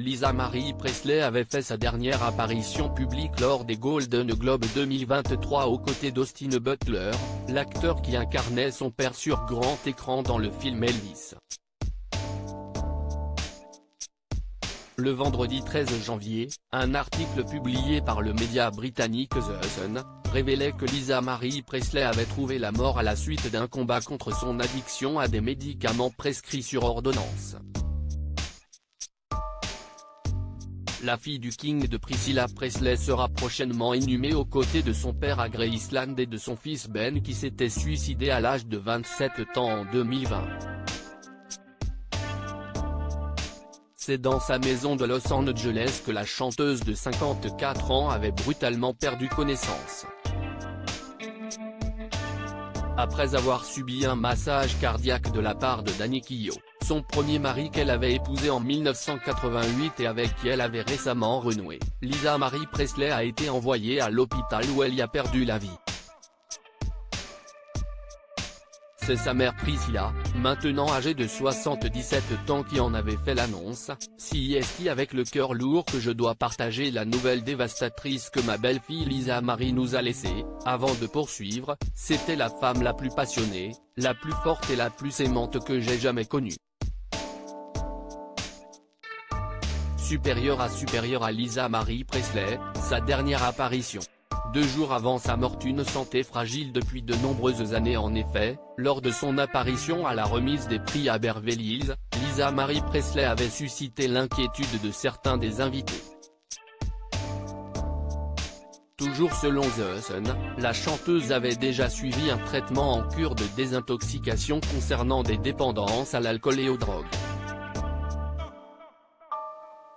Lisa Marie Presley avait fait sa dernière apparition publique lors des Golden Globes 2023 aux côtés d'Austin Butler, l'acteur qui incarnait son père sur grand écran dans le film Elvis. Le vendredi 13 janvier, un article publié par le média britannique The Sun, révélait que Lisa Marie Presley avait trouvé la mort à la suite d'un combat contre son addiction à des médicaments prescrits sur ordonnance. La fille du King de Priscilla Presley sera prochainement inhumée aux côtés de son père à Graceland et de son fils Ben qui s'était suicidé à l'âge de 27 ans en 2020. C'est dans sa maison de Los Angeles que la chanteuse de 54 ans avait brutalement perdu connaissance. Après avoir subi un massage cardiaque de la part de Danny Keough, son premier mari qu'elle avait épousé en 1988 et avec qui elle avait récemment renoué, Lisa Marie Presley a été envoyée à l'hôpital où elle y a perdu la vie. C'est sa mère Priscilla, maintenant âgée de 77 ans qui en avait fait l'annonce. C'est avec le cœur lourd que je dois partager la nouvelle dévastatrice que ma belle-fille Lisa Marie nous a laissée. Avant de poursuivre, c'était la femme la plus passionnée, la plus forte et la plus aimante que j'ai jamais connue. Supérieure à Lisa Marie Presley, sa dernière apparition. 2 jours avant sa mort, une santé fragile depuis de nombreuses années. En effet, lors de son apparition à la remise des prix à Beverly Hills, Lisa Marie Presley avait suscité l'inquiétude de certains des invités. Toujours selon The Sun, la chanteuse avait déjà suivi un traitement en cure de désintoxication concernant des dépendances à l'alcool et aux drogues.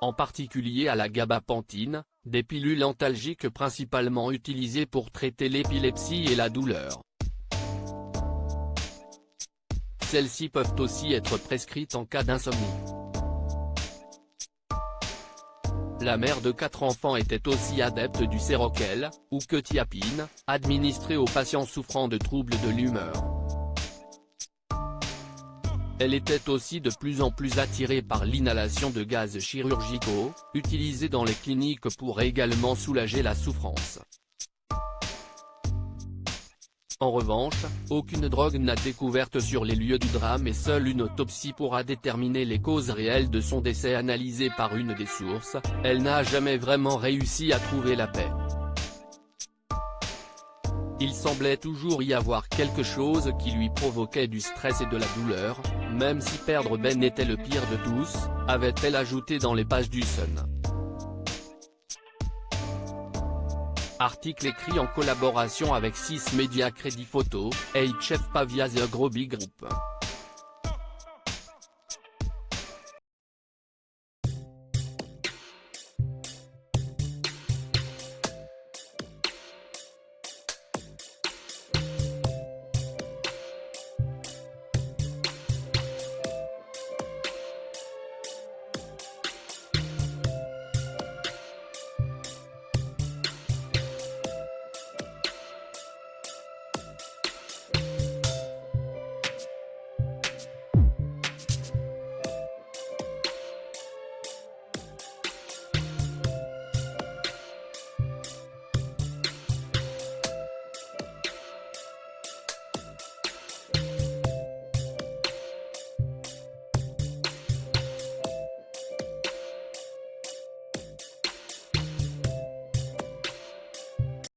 En particulier à la gabapentine, des pilules antalgiques principalement utilisées pour traiter l'épilepsie et la douleur. Celles-ci peuvent aussi être prescrites en cas d'insomnie. La mère de 4 enfants était aussi adepte du Seroquel, ou quetiapine, administré aux patients souffrant de troubles de l'humeur. Elle était aussi de plus en plus attirée par l'inhalation de gaz chirurgicaux, utilisés dans les cliniques pour également soulager la souffrance. En revanche, aucune drogue n'a découverte sur les lieux du drame et seule une autopsie pourra déterminer les causes réelles de son décès analysé par une des sources. Elle n'a jamais vraiment réussi à trouver la paix. Il semblait toujours y avoir quelque chose qui lui provoquait du stress et de la douleur, même si perdre Ben était le pire de tous, avait-elle ajouté dans les pages du Sun. Article écrit en collaboration avec 6 médias Crédit Photo, HF Pavia The Groby Group.